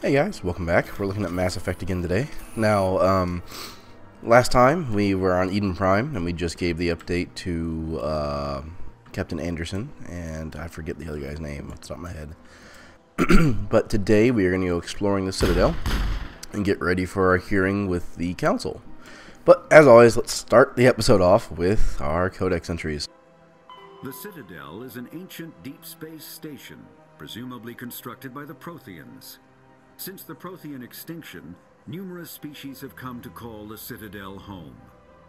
Hey guys, welcome back. We're looking at Mass Effect again today. Now, last time we were on Eden Prime, and we just gave the update to Captain Anderson, and I forget the other guy's name off the top of my head. But today we are going to go exploring the Citadel and get ready for our hearing with the Council. But as always, let's start the episode off with our Codex entries. The Citadel is an ancient deep space station, presumably constructed by the Protheans. Since the Prothean extinction, numerous species have come to call the Citadel home.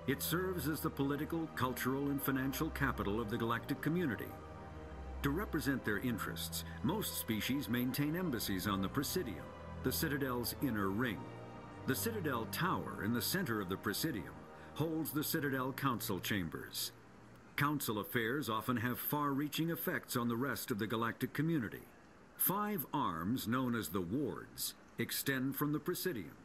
It serves as the political, cultural, and financial capital of the galactic community. To represent their interests, most species maintain embassies on the Presidium, the Citadel's inner ring. The Citadel Tower in the center of the Presidium holds the Citadel Council chambers. Council affairs often have far-reaching effects on the rest of the galactic community. 5 arms, known as the wards, extend from the Presidium.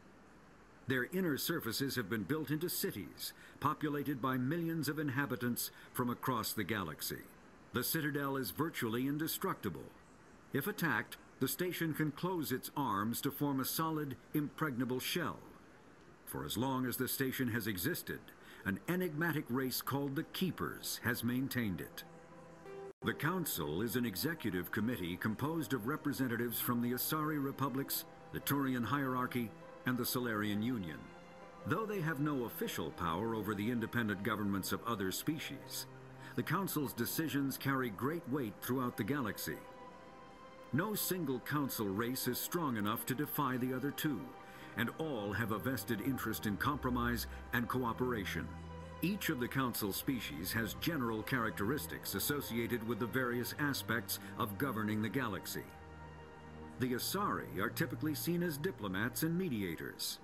Their inner surfaces have been built into cities, populated by millions of inhabitants from across the galaxy. The Citadel is virtually indestructible. If attacked, the station can close its arms to form a solid, impregnable shell. For as long as the station has existed, an enigmatic race called the Keepers has maintained it. The Council is an executive committee composed of representatives from the Asari Republics, the Turian Hierarchy, and the Solarian Union. Though they have no official power over the independent governments of other species, the Council's decisions carry great weight throughout the galaxy. No single Council race is strong enough to defy the other two, and all have a vested interest in compromise and cooperation. Each of the Council species has general characteristics associated with the various aspects of governing the galaxy. The Asari are typically seen as diplomats and mediators.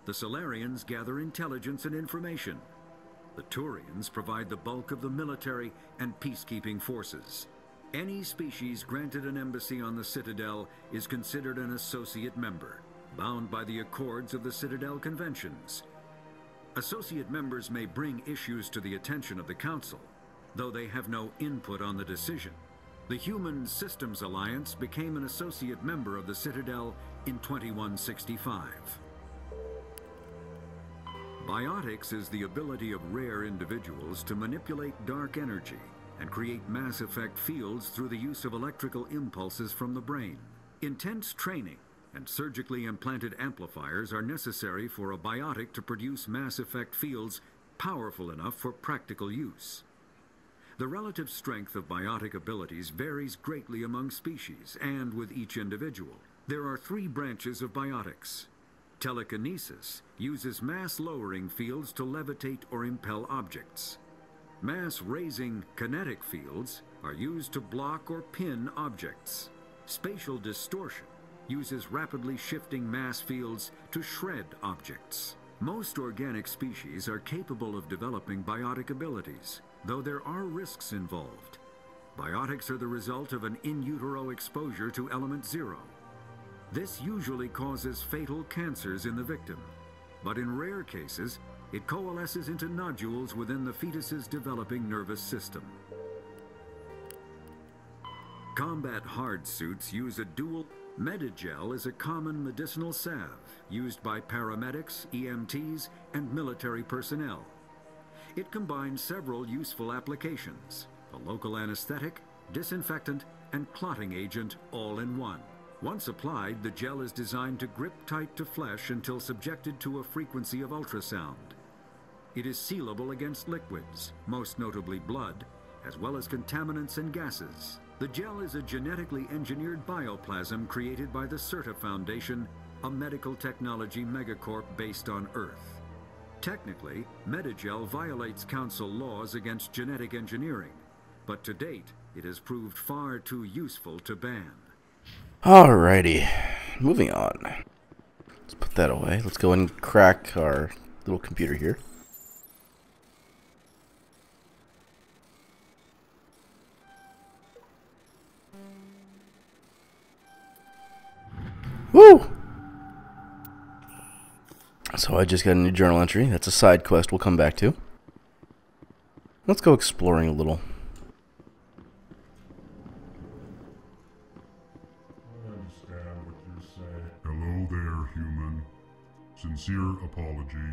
The Solarians gather intelligence and information. The Turians provide the bulk of the military and peacekeeping forces. Any species granted an embassy on the Citadel is considered an associate member, bound by the accords of the Citadel Conventions. Associate members may bring issues to the attention of the Council, though they have no input on the decision. The Human Systems Alliance became an associate member of the Citadel in 2165. Biotics is the ability of rare individuals to manipulate dark energy and create mass effect fields through the use of electrical impulses from the brain. Intense training and surgically implanted amplifiers are necessary for a biotic to produce mass effect fields powerful enough for practical use. The relative strength of biotic abilities varies greatly among species and with each individual. There are 3 branches of biotics. Telekinesis uses mass-lowering fields to levitate or impel objects. Mass-raising kinetic fields are used to block or pin objects. Spatial distortion uses rapidly shifting mass fields to shred objects. Most organic species are capable of developing biotic abilities, though there are risks involved. Biotics are the result of an in utero exposure to element 0. This usually causes fatal cancers in the victim, but in rare cases, it coalesces into nodules within the fetus's developing nervous system. Combat hard suits use a dual. Medigel is a common medicinal salve used by paramedics, EMTs, and military personnel. It combines several useful applications: a local anesthetic, disinfectant, and clotting agent all in one. Once applied, the gel is designed to grip tight to flesh until subjected to a frequency of ultrasound. It is sealable against liquids, most notably blood, as well as contaminants and gases. The gel is a genetically engineered bioplasm created by the CERTA Foundation, a medical technology megacorp based on Earth. Technically, Medigel violates Council laws against genetic engineering, but to date, it has proved far too useful to ban. Alrighty, moving on. Let's put that away. Let's go and crack our little computer here. Woo! So I just got a new journal entry. That's a side quest we'll come back to. Let's go exploring a little. I understand what you say. Hello Sincere apology,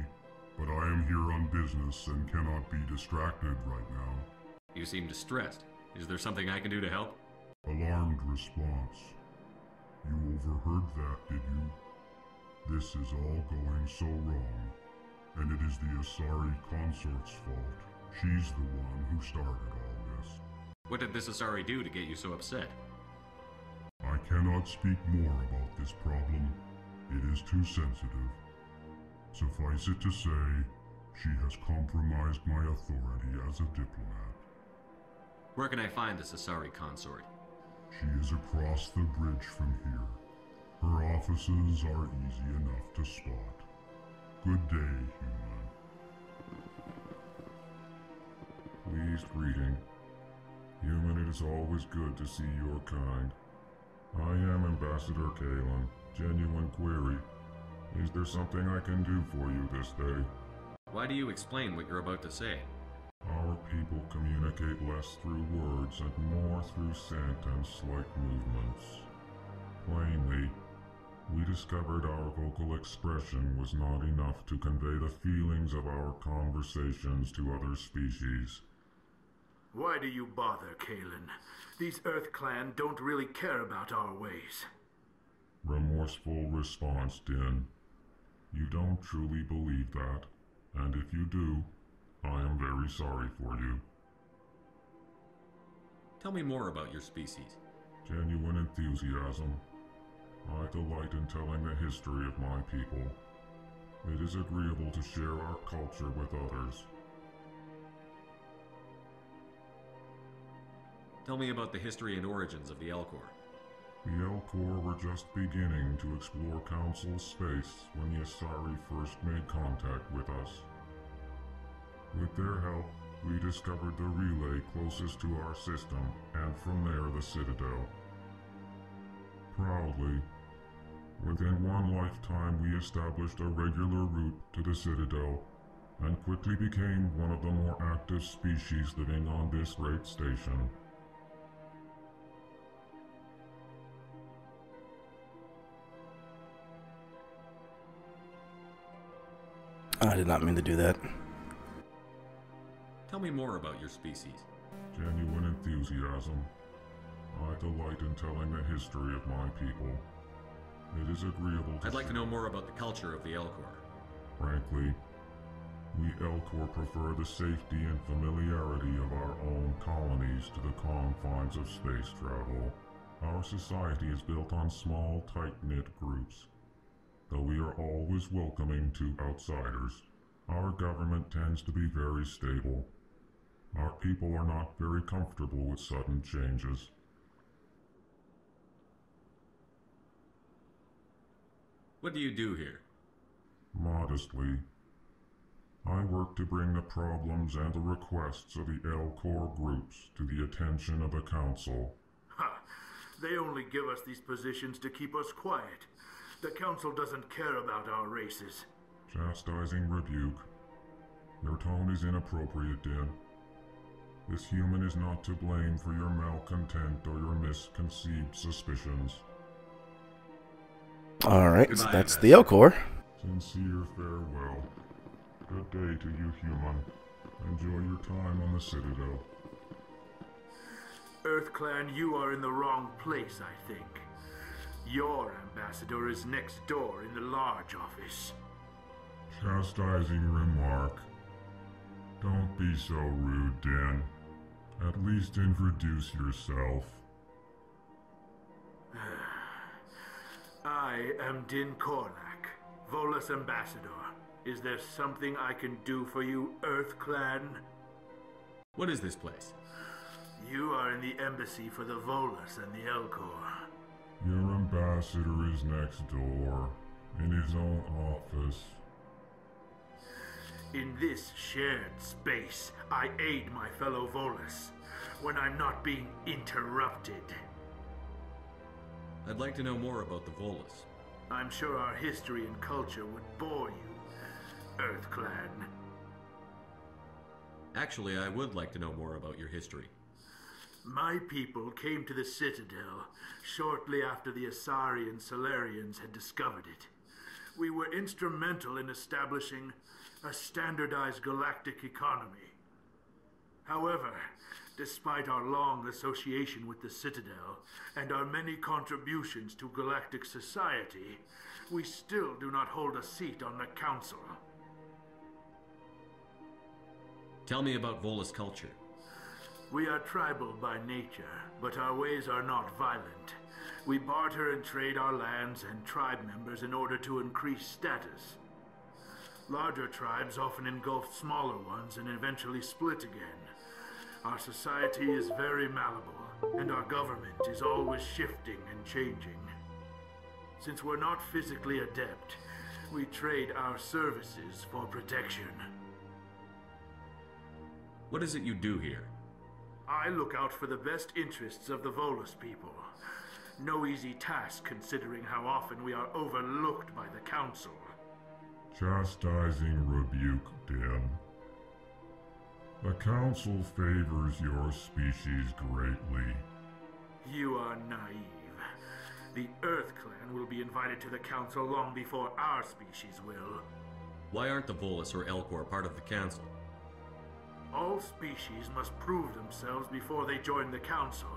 but I am here on business and cannot be distracted right now. You seem distressed. Is there something I can do to help? Alarmed response. You overheard that, did you? This is all going so wrong, and it is the Asari consort's fault. She's the one who started all this. What did this Asari do to get you so upset? I cannot speak more about this problem. It is too sensitive. Suffice it to say, she has compromised my authority as a diplomat. Where can I find this Asari consort? She is across the bridge from here. Her offices are easy enough to spot. Good day, human. Pleased greeting. Human, it is always good to see your kind. I am Ambassador Kalen. Genuine query. Is there something I can do for you this day? Why do you explain what you're about to say? Our people communicate less through words and more through scent and slight movements. Plainly, we discovered our vocal expression was not enough to convey the feelings of our conversations to other species. Why do you bother, Kalen? These Earth Clan don't really care about our ways. Remorseful response, Din. You don't truly believe that, and if you do, I am very sorry for you. Tell me more about your species. Genuine enthusiasm. I delight in telling the history of my people. It is agreeable to share our culture with others. Tell me about the history and origins of the Elcor. The Elcor were just beginning to explore Council space when the Asari first made contact with us. With their help, we discovered the relay closest to our system, and from there the Citadel. Proudly, within one lifetime we established a regular route to the Citadel, and quickly became one of the more active species living on this great station. I did not mean to do that. Tell me more about your species. Genuine enthusiasm. I delight in telling the history of my people. It is agreeable to I'd like to know more about the culture of the Elcor. Frankly, we Elcor prefer the safety and familiarity of our own colonies to the confines of space travel. Our society is built on small, tight-knit groups. Though we are always welcoming to outsiders, our government tends to be very stable. Our people are not very comfortable with sudden changes. What do you do here? Modestly, I work to bring the problems and the requests of the Elcor groups to the attention of the Council. Ha! They only give us these positions to keep us quiet. The Council doesn't care about our races. Chastising rebuke. Your tone is inappropriate, Din. This human is not to blame for your malcontent or your misconceived suspicions. Alright, so Goodbye, that's Ambassador. the Elcor. Sincere farewell. Good day to you, human. Enjoy your time on the Citadel. Earth Clan, you are in the wrong place, I think. Your ambassador is next door in the large office. Chastising remark. Don't be so rude, Dan. At least introduce yourself. I am Din Korlak, Volus ambassador. Is there something I can do for you, Earth Clan? What is this place? You are in the embassy for the Volus and the Elcor. Your ambassador is next door, in his own office. In this shared space, I aid my fellow Volus when I'm not being interrupted. I'd like to know more about the Volus. I'm sure our history and culture would bore you, Earth Clan. Actually, I would like to know more about your history. My people came to the Citadel shortly after the Asari and Solarians had discovered it. We were instrumental in establishing a standardized galactic economy. However, despite our long association with the Citadel and our many contributions to galactic society, we still do not hold a seat on the Council. Tell me about Volus culture. We are tribal by nature, but our ways are not violent. We barter and trade our lands and tribe members in order to increase status. Larger tribes often engulf smaller ones and eventually split again. Our society is very malleable, and our government is always shifting and changing. Since we're not physically adept, we trade our services for protection. What is it you do here? I look out for the best interests of the Volus people. No easy task considering how often we are overlooked by the Council. Chastising rebuke, Din. The Council favors your species greatly. You are naive. The Earth Clan will be invited to the Council long before our species will. Why aren't the Volus or Elcor part of the Council? All species must prove themselves before they join the Council.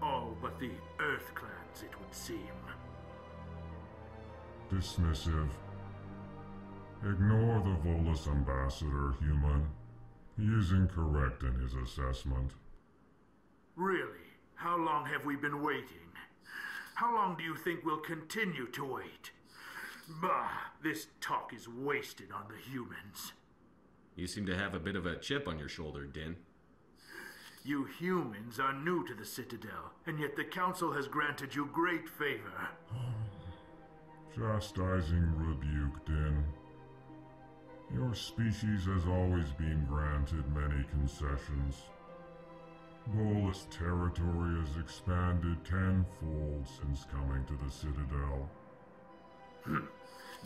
All but the Earth Clans, it would seem. Dismissive. Ignore the Volus ambassador, human. He is incorrect in his assessment. Really? How long have we been waiting? How long do you think we'll continue to wait? Bah, this talk is wasted on the humans. You seem to have a bit of a chip on your shoulder, Din. You humans are new to the Citadel, and yet the Council has granted you great favor. Chastising rebuke, Din. Your species has always been granted many concessions. Volus territory has expanded tenfold since coming to the Citadel.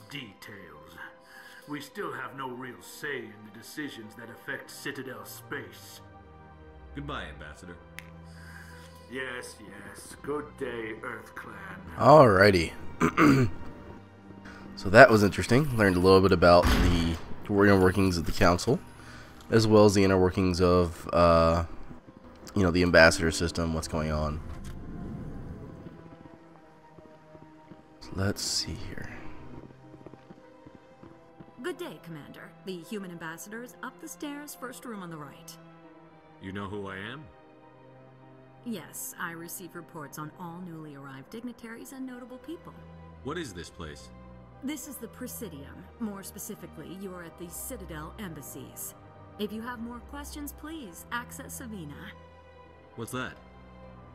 Details. We still have no real say in the decisions that affect Citadel space. Goodbye, Ambassador. Yes, yes. Good day, Earth Clan. Alrighty. So that was interesting. Learned a little bit about the inner workings of the Council, as well as the inner workings of, the ambassador system, what's going on. Let's see here. Good day, Commander. The human ambassador is up the stairs, first room on the right. You know who I am? Yes, I receive reports on all newly arrived dignitaries and notable people. What is this place? This is the Presidium. More specifically, you are at the Citadel embassies. If you have more questions, please access Avina. What's that?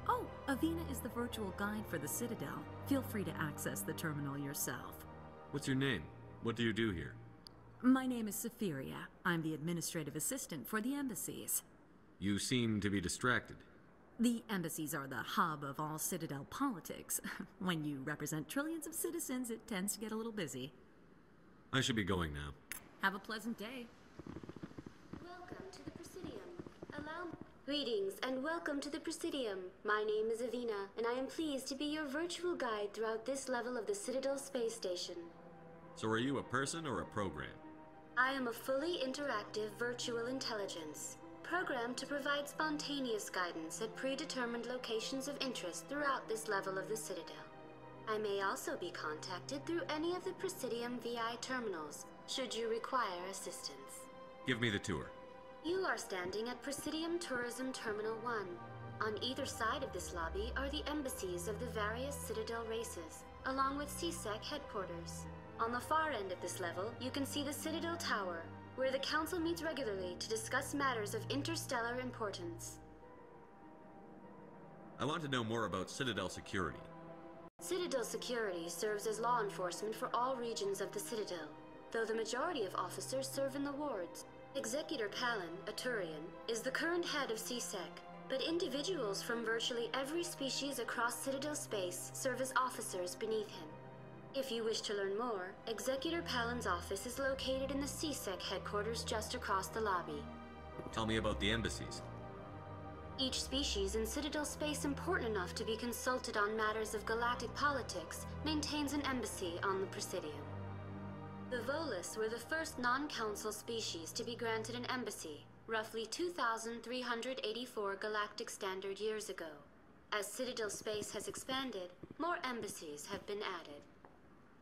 Oh, Avina is the virtual guide for the Citadel. Feel free to access the terminal yourself. What's your name? What do you do here? My name is Safiria. I'm the administrative assistant for the embassies. You seem to be distracted. The embassies are the hub of all Citadel politics. When you represent trillions of citizens, it tends to get a little busy. I should be going now. Have a pleasant day. Welcome to the Presidium. Greetings and welcome to the Presidium. My name is Avina, and I am pleased to be your virtual guide throughout this level of the Citadel space station. So are you a person or a program? I am a fully interactive virtual intelligence, programmed to provide spontaneous guidance at predetermined locations of interest throughout this level of the Citadel. I may also be contacted through any of the Presidium VI terminals, should you require assistance. Give me the tour. You are standing at Presidium Tourism Terminal 1. On either side of this lobby are the embassies of the various Citadel races, along with CSEC headquarters. On the far end of this level, you can see the Citadel Tower, where the Council meets regularly to discuss matters of interstellar importance. I want to know more about Citadel security. Citadel security serves as law enforcement for all regions of the Citadel, though the majority of officers serve in the wards. Executor Palin, a Turian, is the current head of CSEC, but individuals from virtually every species across Citadel space serve as officers beneath him. If you wish to learn more, Executor Palin's office is located in the CSEC headquarters just across the lobby. Tell me about the embassies. Each species in Citadel space important enough to be consulted on matters of galactic politics maintains an embassy on the Presidium. The Volus were the first non-council species to be granted an embassy, roughly 2,384 galactic standard years ago. As Citadel space has expanded, more embassies have been added.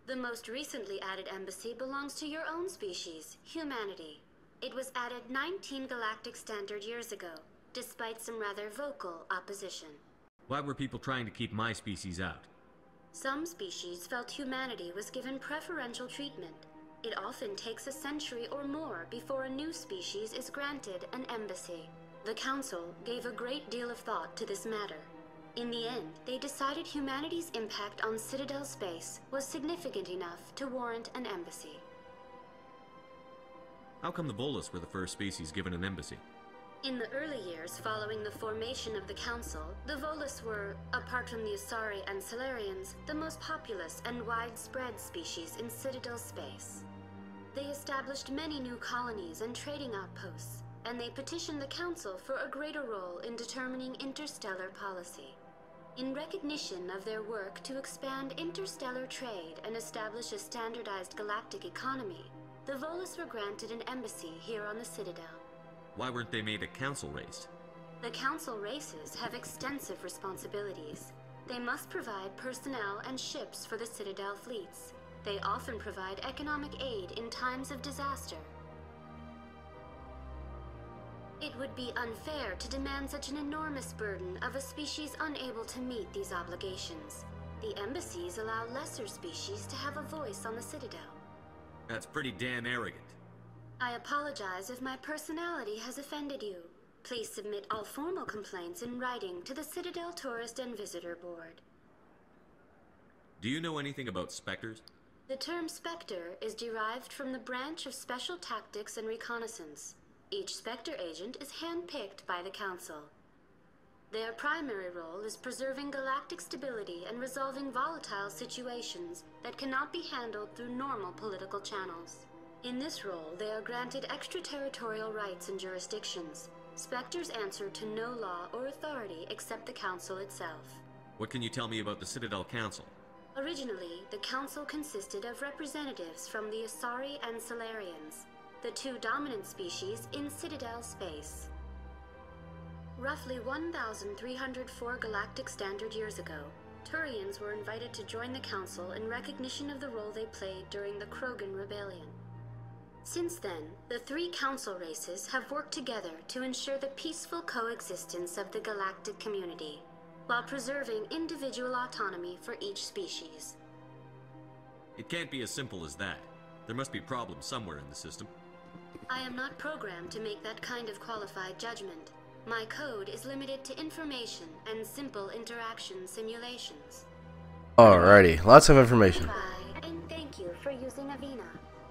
The most recently added embassy belongs to your own species, humanity. It was added 19 galactic standard years ago, despite some rather vocal opposition. Why were people trying to keep my species out? Some species felt humanity was given preferential treatment. It often takes a century or more before a new species is granted an embassy. The Council gave a great deal of thought to this matter. In the end, they decided humanity's impact on Citadel space was significant enough to warrant an embassy. How come the Volus were the first species given an embassy? In the early years following the formation of the Council, the Volus were, apart from the Asari and Solarians, the most populous and widespread species in Citadel space. They established many new colonies and trading outposts, and they petitioned the Council for a greater role in determining interstellar policy. In recognition of their work to expand interstellar trade and establish a standardized galactic economy, the Volus were granted an embassy here on the Citadel. Why weren't they made a council race? The Council races have extensive responsibilities. They must provide personnel and ships for the Citadel fleets. They often provide economic aid in times of disaster. It would be unfair to demand such an enormous burden of a species unable to meet these obligations. The embassies allow lesser species to have a voice on the Citadel. That's pretty damn arrogant. I apologize if my personality has offended you. Please submit all formal complaints in writing to the Citadel Tourist and Visitor Board. Do you know anything about specters? The term Spectre is derived from the branch of Special Tactics and Reconnaissance. Each Spectre agent is handpicked by the Council. Their primary role is preserving galactic stability and resolving volatile situations that cannot be handled through normal political channels. In this role, they are granted extraterritorial rights and jurisdictions. Spectres answer to no law or authority except the Council itself. What can you tell me about the Citadel Council? Originally, the Council consisted of representatives from the Asari and Solarians, the two dominant species in Citadel space. Roughly 1,304 galactic standard years ago, Turians were invited to join the Council in recognition of the role they played during the Krogan Rebellion. Since then, the three Council races have worked together to ensure the peaceful coexistence of the galactic community, while preserving individual autonomy for each species. It can't be as simple as that. There must be problems somewhere in the system. I am not programmed to make that kind of qualified judgment. My code is limited to information and simple interaction simulations. Alrighty, lots of information. Goodbye, and thank you for using Avena.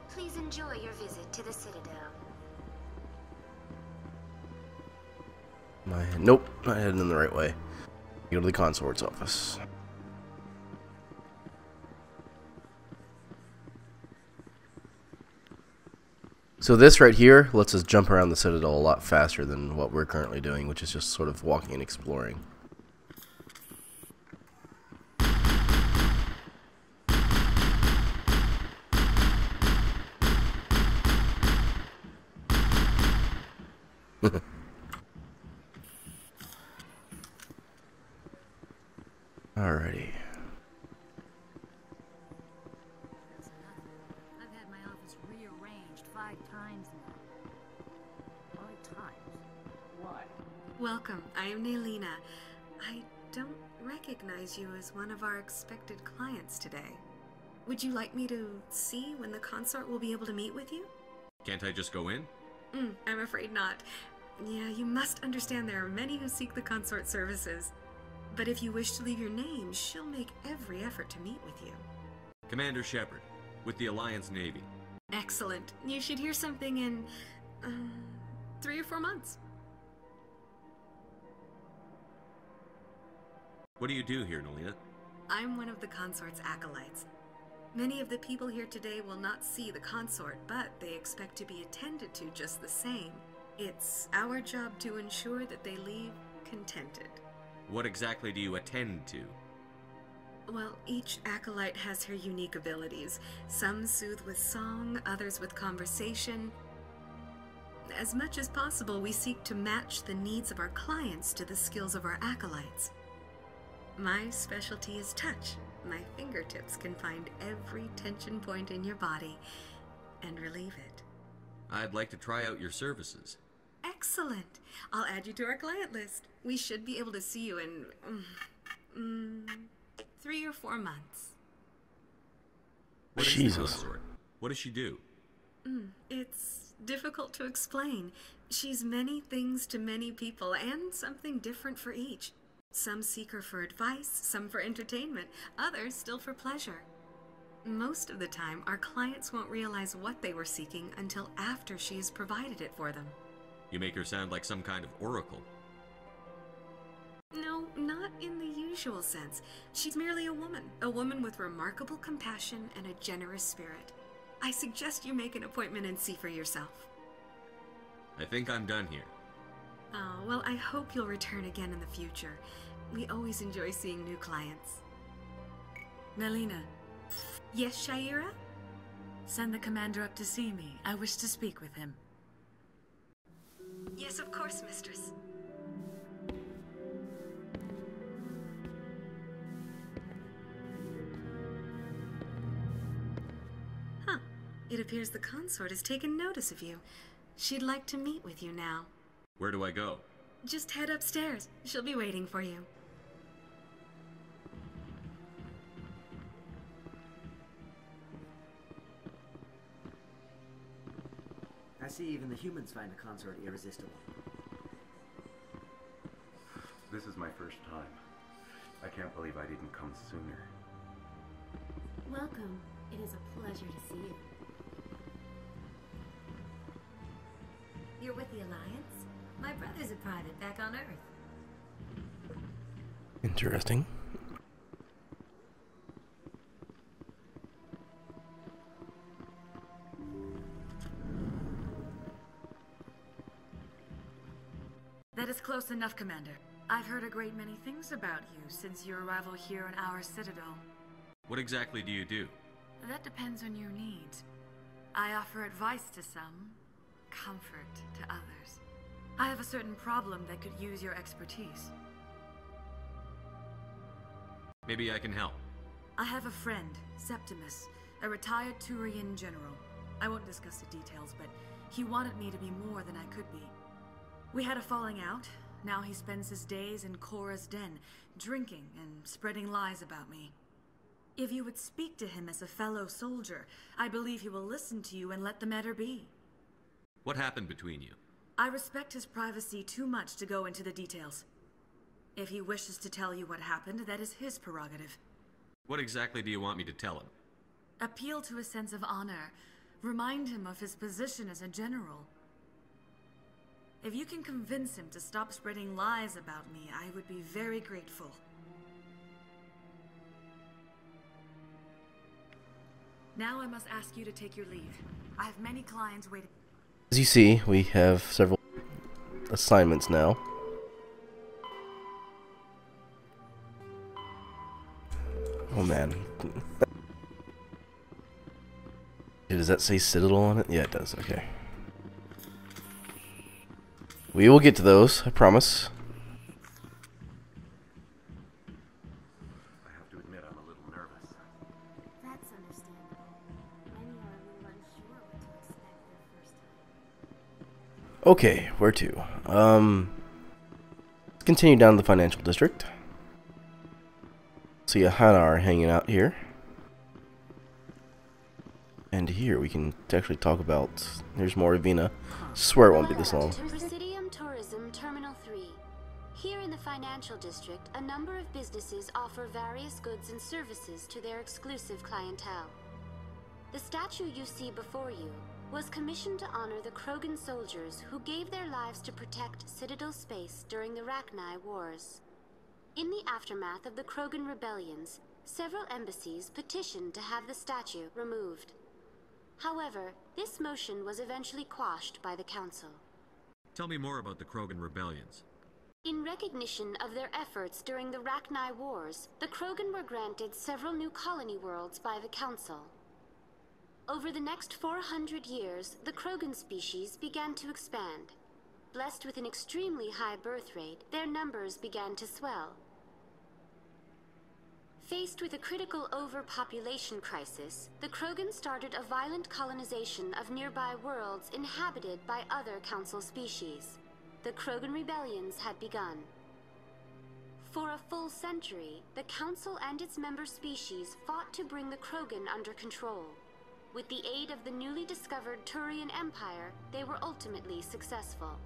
Please enjoy your visit to the Citadel. Nope, not heading in the right way. Go to the consort's office. So this right here lets us jump around the Citadel a lot faster than what we're currently doing, which is just sort of walking and exploring. Alrighty. I've had my office rearranged 5 times now. 5 times? Why? Welcome. I am Nelina. I don't recognize you as one of our expected clients today. Would you like me to see when the consort will be able to meet with you? Can't I just go in? I'm afraid not. Yeah, you must understand there are many who seek the consort services. But if you wish to leave your name, she'll make every effort to meet with you. Commander Shepard, with the Alliance Navy. Excellent. You should hear something in 3 or 4 months. What do you do here, Nelina? I'm one of the consort's acolytes. Many of the people here today will not see the consort, but they expect to be attended to just the same. It's our job to ensure that they leave contented. What exactly do you attend to? Well, each acolyte has her unique abilities. Some soothe with song, others with conversation. As much as possible, we seek to match the needs of our clients to the skills of our acolytes. My specialty is touch. My fingertips can find every tension point in your body and relieve it. I'd like to try out your services. Excellent. I'll add you to our client list. We should be able to see you in 3 or 4 months. What is Jesus. the consort? What does she do? It's difficult to explain. She's many things to many people, and something different for each. Some seek her for advice, some for entertainment, others still for pleasure. Most of the time, our clients won't realize what they were seeking until after she has provided it for them. You make her sound like some kind of oracle. No, not in the usual sense. She's merely a woman with remarkable compassion and a generous spirit. I suggest you make an appointment and see for yourself. I think I'm done here. Oh, well, I hope you'll return again in the future. We always enjoy seeing new clients. Nelina, Yes, Shaira? send the commander up to see me. I wish to speak with him. Yes, of course, mistress. Huh. It appears the consort has taken notice of you. She'd like to meet with you now. Where do I go? Just head upstairs. She'll be waiting for you. I see even the humans find the consort irresistible. This is my first time. I can't believe I didn't come sooner. Welcome. It is a pleasure to see you. You're with the Alliance? My brother's a private back on Earth. Interesting. That is close enough, Commander. I've heard a great many things about you since your arrival here in our Citadel. What exactly do you do? That depends on your needs. I offer advice to some, comfort to others. I have a certain problem that could use your expertise. Maybe I can help. I have a friend, Septimus, a retired Turian general. I won't discuss the details, but he wanted me to be more than I could be. We had a falling out. Now he spends his days in Cora's den, drinking and spreading lies about me. If you would speak to him as a fellow soldier, I believe he will listen to you and let the matter be. What happened between you? I respect his privacy too much to go into the details. If he wishes to tell you what happened, that is his prerogative. What exactly do you want me to tell him? Appeal to his sense of honor. Remind him of his position as a general. If you can convince him to stop spreading lies about me, I would be very grateful. Now I must ask you to take your leave. I have many clients waiting. As you see, we have several assignments now. Oh man. Does that say Citadel on it? Yeah, it does. Okay. We will get to those, I promise. I have to admit I'm a little nervous. That's understandable. Many are a little unsure what to expect their first time. Okay, where to? Let's continue down the financial district. See a Hanar hanging out here. And here we can actually talk about. There's more Avina. Swear it won't be this long. To Presidium Tourism Terminal 3. Here in the financial district, a number of businesses offer various goods and services to their exclusive clientele. The statue you see before you was commissioned to honor the Krogan soldiers who gave their lives to protect Citadel space during the Rachni Wars. In the aftermath of the Krogan rebellions, several embassies petitioned to have the statue removed. However, this motion was eventually quashed by the Council. Tell me more about the Krogan rebellions. In recognition of their efforts during the Rachni Wars, the Krogan were granted several new colony worlds by the Council. Over the next 400 years, the Krogan species began to expand. Blessed with an extremely high birth rate, their numbers began to swell. Faced with a critical overpopulation crisis, the Krogan started a violent colonization of nearby worlds inhabited by other Council species. The Krogan rebellions had begun. For a full century, the Council and its member species fought to bring the Krogan under control. With the aid of the newly discovered Turian Empire, they were ultimately successful.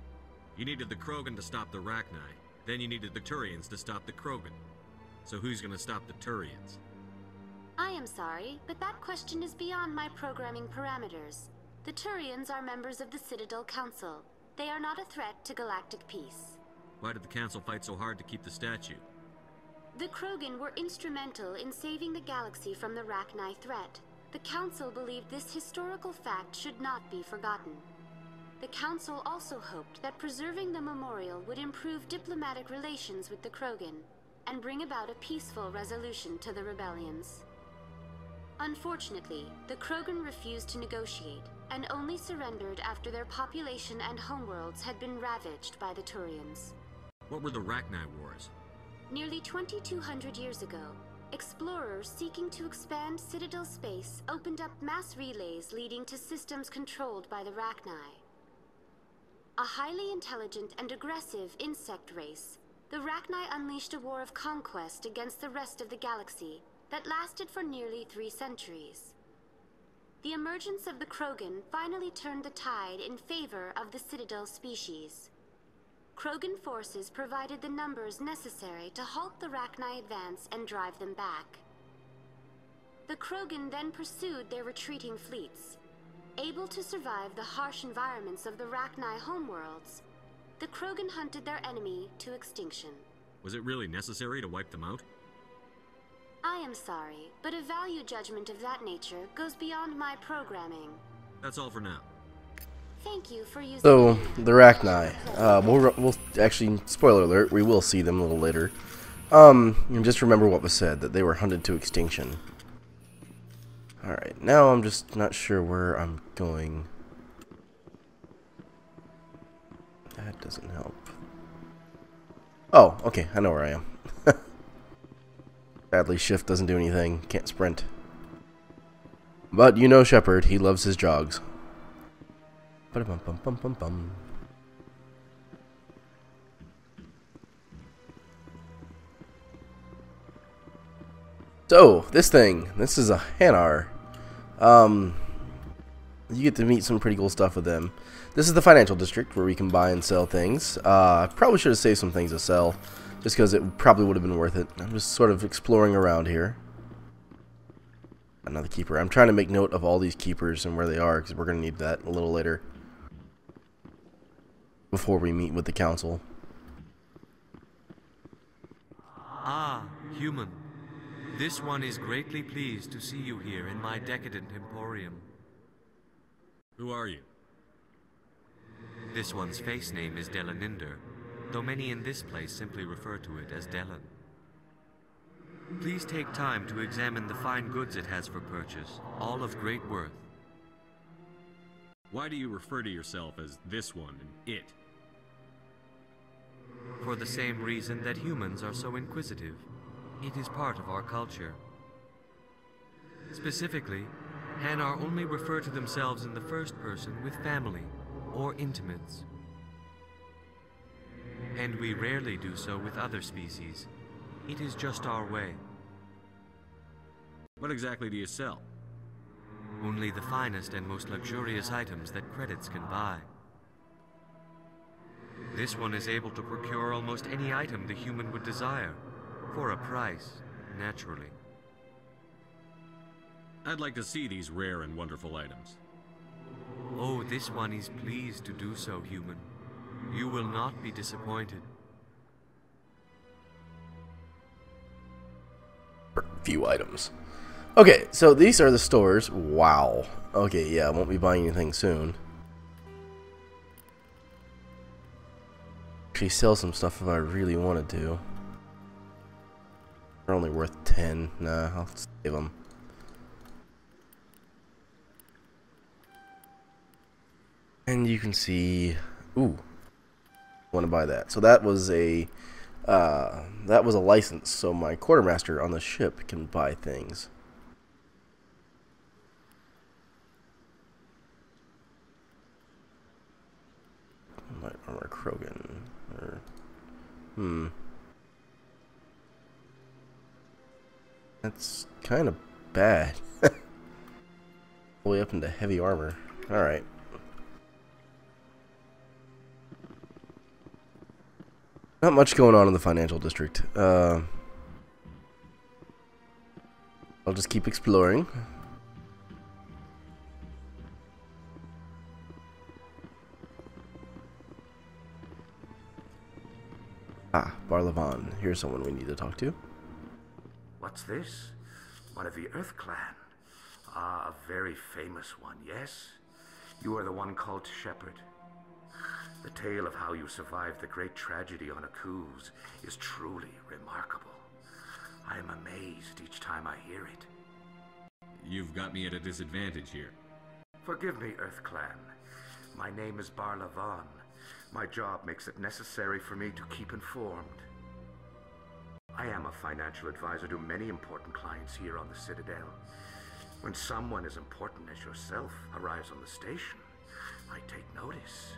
You needed the Krogan to stop the Rachni. Then you needed the Turians to stop the Krogan. So who's gonna stop the Turians? I am sorry, but that question is beyond my programming parameters. The Turians are members of the Citadel Council. They are not a threat to galactic peace. Why did the Council fight so hard to keep the statue? The Krogan were instrumental in saving the galaxy from the Rachni threat. The Council believed this historical fact should not be forgotten. The Council also hoped that preserving the memorial would improve diplomatic relations with the Krogan and bring about a peaceful resolution to the rebellions. Unfortunately, the Krogan refused to negotiate and only surrendered after their population and homeworlds had been ravaged by the Turians. What were the Rachni Wars? Nearly 2,200 years ago, explorers seeking to expand Citadel space opened up mass relays leading to systems controlled by the Rachni. A highly intelligent and aggressive insect race, the Rachni unleashed a war of conquest against the rest of the galaxy that lasted for nearly 3 centuries. The emergence of the Krogan finally turned the tide in favor of the Citadel species. Krogan forces provided the numbers necessary to halt the Rachni advance and drive them back. The Krogan then pursued their retreating fleets. Able to survive the harsh environments of the Rachni homeworlds, the Krogan hunted their enemy to extinction. Was it really necessary to wipe them out? I am sorry, but a value judgment of that nature goes beyond my programming. That's all for now. Thank you for using. So, the Rachni. We'll actually, spoiler alert, we will see them a little later. And just remember what was said, that they were hunted to extinction. Alright, now I'm just not sure where I'm going. That doesn't help. Oh, okay, I know where I am. Sadly, shift doesn't do anything. Can't sprint. But you know Shepard, he loves his jogs. Ba-da-bum-bum-bum-bum-bum. So, this is a Hanar. You get to meet some pretty cool stuff with them. This is the financial district where we can buy and sell things. I probably should have saved some things to sell, just because it probably would have been worth it. I'm just sort of exploring around here. Another keeper. I'm trying to make note of all these keepers and where they are, because we're going to need that a little later, before we meet with the council. Ah, human. This one is greatly pleased to see you here in my decadent emporium. Who are you? This one's face name is Delaninder, though many in this place simply refer to it as Delan. Please take time to examine the fine goods it has for purchase, all of great worth. Why do you refer to yourself as this one and it? For the same reason that humans are so inquisitive. It is part of our culture. Specifically, Hanar only refer to themselves in the first person with family or intimates. And we rarely do so with other species. It is just our way. What exactly do you sell? Only the finest and most luxurious items that credits can buy. This one is able to procure almost any item the human would desire. For a price, naturally. I'd like to see these rare and wonderful items. Oh, this one is pleased to do so, human. You will not be disappointed. Few items. Okay, so these are the stores. Wow. Okay, yeah, I won't be buying anything soon. actually sell some stuff if I really wanted to. They're only worth 10. Nah, I'll save them. And you can see, ooh, want to buy that. So that was a license. So my quartermaster on the ship can buy things. Light armor Krogan, or that's kind of bad. All the way up into heavy armor. All right. Not much going on in the financial district. I'll just keep exploring. Ah, Barlavan. Here's someone we need to talk to. What's this? One of the Earth Clan. Ah, a very famous one, yes? You are the one called Shepard. The tale of how you survived the great tragedy on Akuz is truly remarkable. I am amazed each time I hear it. You've got me at a disadvantage here. Forgive me, Earth Clan. My name is Barlavan. My job makes it necessary for me to keep informed. I am a financial advisor to many important clients here on the Citadel. When someone as important as yourself arrives on the station, I take notice.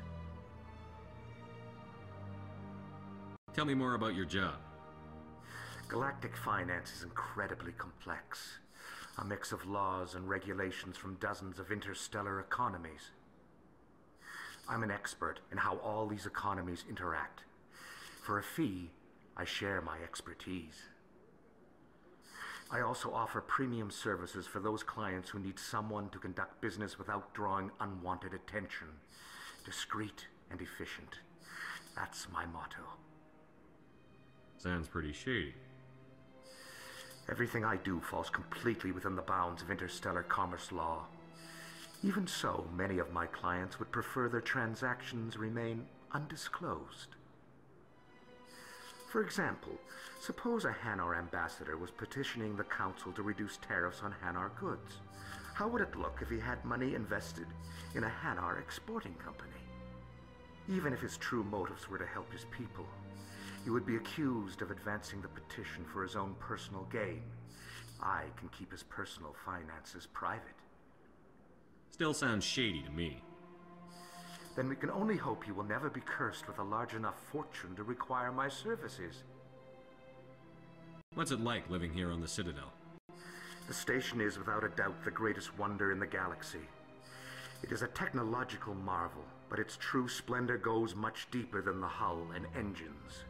Tell me more about your job. Galactic finance is incredibly complex. A mix of laws and regulations from dozens of interstellar economies. I'm an expert in how all these economies interact. For a fee, I share my expertise. I also offer premium services for those clients who need someone to conduct business without drawing unwanted attention. Discreet and efficient. That's my motto. Sounds pretty shady. Everything I do falls completely within the bounds of interstellar commerce law. Even so, many of my clients would prefer their transactions remain undisclosed. For example, suppose a Hanar ambassador was petitioning the council to reduce tariffs on Hanar goods. How would it look if he had money invested in a Hanar exporting company? Even if his true motives were to help his people, he would be accused of advancing the petition for his own personal gain. I can keep his personal finances private. Still sounds shady to me. Then we can only hope you will never be cursed with a large enough fortune to require my services. What's it like living here on the Citadel? The station is without a doubt the greatest wonder in the galaxy. It is a technological marvel, but its true splendor goes much deeper than the hull and engines.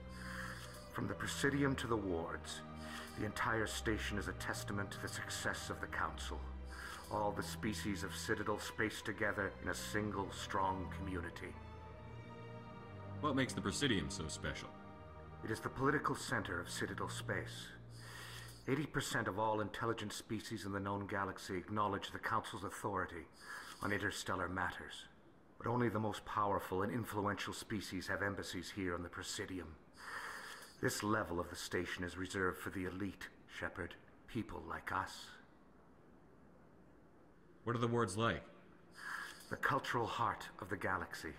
From the Presidium to the wards, the entire station is a testament to the success of the Council. All the species of Citadel spaced together in a single, strong community. What makes the Presidium so special? It is the political center of Citadel space. 80% of all intelligent species in the known galaxy acknowledge the Council's authority on interstellar matters. But only the most powerful and influential species have embassies here on the Presidium. This level of the station is reserved for the elite, Shepard. People like us. What are the wards like? The cultural heart of the galaxy.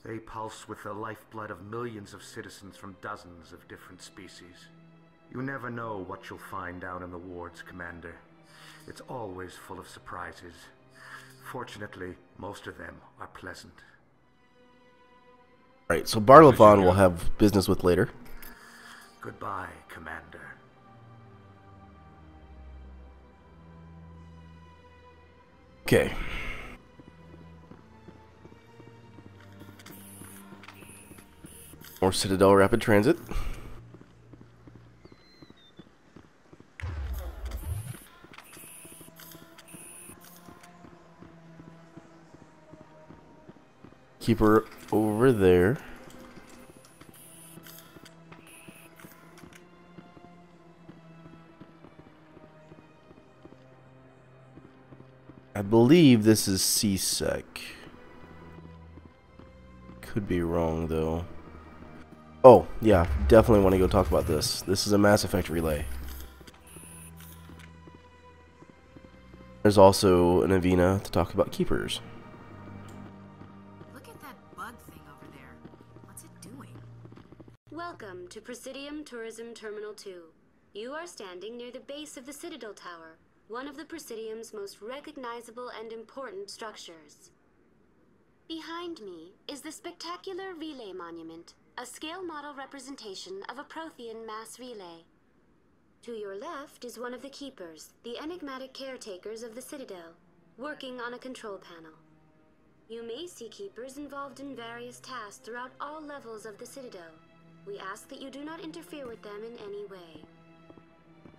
They pulse with the lifeblood of millions of citizens from dozens of different species. You never know what you'll find down in the wards, Commander. It's always full of surprises. Fortunately, most of them are pleasant. Right, so Barlavan will have business with later. Goodbye, Commander. Okay. More Citadel Rapid Transit. Keep her over there. I believe this is C-Sec. Could be wrong though. Oh, yeah, definitely want to go talk about this. This is a Mass Effect relay. There's also an Avina to talk about keepers. Look at that bug thing over there. What's it doing? Welcome to Presidium Tourism Terminal 2. You are standing near the base of the Citadel Tower, one of the Presidium's most recognizable and important structures. Behind me is the spectacular Relay Monument, a scale model representation of a Prothean mass relay. To your left is one of the Keepers, the enigmatic caretakers of the Citadel, working on a control panel. You may see Keepers involved in various tasks throughout all levels of the Citadel. We ask that you do not interfere with them in any way.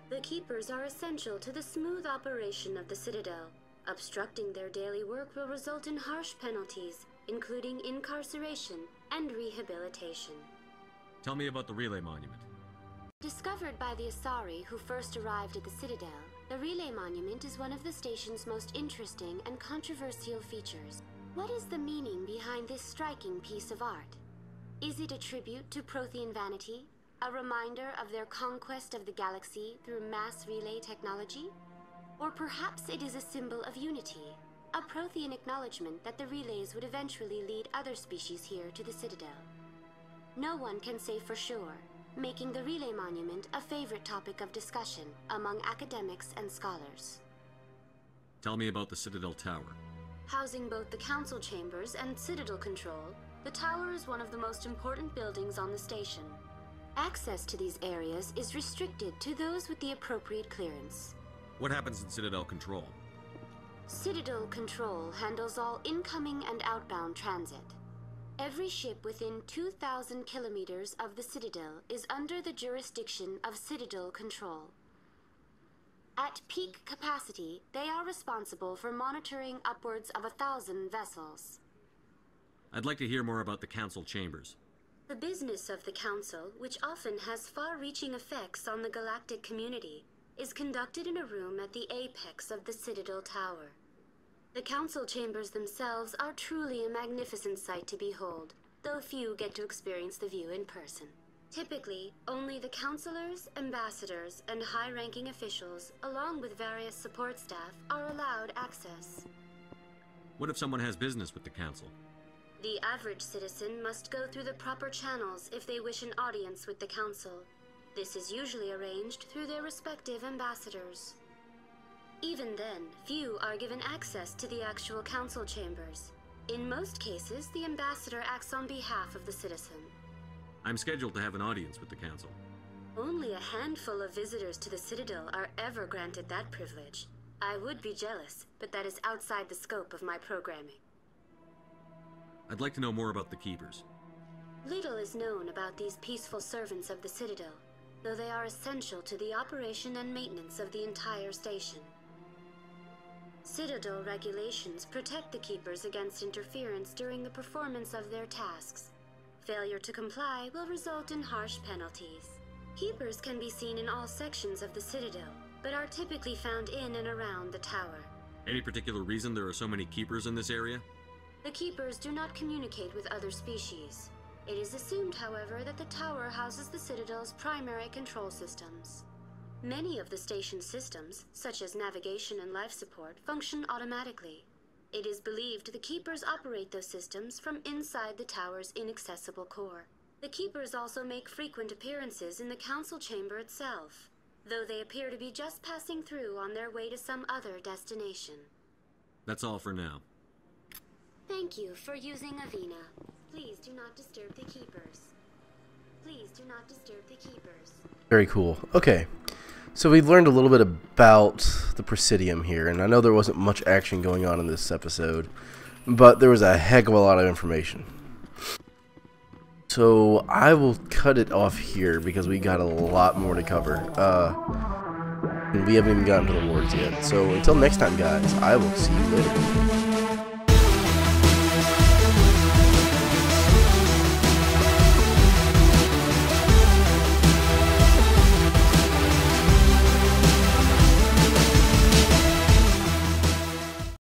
The Keepers are essential to the smooth operation of the Citadel. Obstructing their daily work will result in harsh penalties, including incarceration and rehabilitation. Tell me about the Relay Monument. Discovered by the Asari who first arrived at the Citadel, the Relay Monument is one of the station's most interesting and controversial features. What is the meaning behind this striking piece of art? Is it a tribute to Prothean vanity? A reminder of their conquest of the galaxy through mass relay technology? Or perhaps it is a symbol of unity, a Prothean acknowledgement that the relays would eventually lead other species here to the Citadel. No one can say for sure, making the Relay Monument a favorite topic of discussion among academics and scholars. Tell me about the Citadel Tower. Housing both the Council Chambers and Citadel Control, the tower is one of the most important buildings on the station. Access to these areas is restricted to those with the appropriate clearance. What happens in Citadel Control? Citadel Control handles all incoming and outbound transit. Every ship within 2,000 kilometers of the Citadel is under the jurisdiction of Citadel Control. At peak capacity, they are responsible for monitoring upwards of 1,000 vessels. I'd like to hear more about the Council Chambers. The business of the Council, which often has far-reaching effects on the galactic community, is conducted in a room at the apex of the Citadel Tower. The Council Chambers themselves are truly a magnificent sight to behold, though few get to experience the view in person. Typically, only the councilors, ambassadors, and high-ranking officials, along with various support staff, are allowed access. What if someone has business with the Council? The average citizen must go through the proper channels if they wish an audience with the Council. This is usually arranged through their respective ambassadors. Even then, few are given access to the actual Council Chambers. In most cases, the ambassador acts on behalf of the citizen. I'm scheduled to have an audience with the Council. Only a handful of visitors to the Citadel are ever granted that privilege. I would be jealous, but that is outside the scope of my programming. I'd like to know more about the Keepers. Little is known about these peaceful servants of the Citadel, though they are essential to the operation and maintenance of the entire station. Citadel regulations protect the Keepers against interference during the performance of their tasks. Failure to comply will result in harsh penalties. Keepers can be seen in all sections of the Citadel, but are typically found in and around the tower. Any particular reason there are so many Keepers in this area? The Keepers do not communicate with other species. It is assumed, however, that the tower houses the Citadel's primary control systems. Many of the station's systems, such as navigation and life support, function automatically. It is believed the Keepers operate those systems from inside the tower's inaccessible core. The Keepers also make frequent appearances in the Council Chamber itself, though they appear to be just passing through on their way to some other destination. That's all for now. Thank you for using Avina. Please do not disturb the Keepers. Please do not disturb the Keepers. Very cool. Okay. So we learned a little bit about the Presidium here, and I know there wasn't much action going on in this episode, but there was a heck of a lot of information. So I will cut it off here because we got a lot more to cover. We haven't even gotten to the wards yet. So until next time, guys, I will see you later.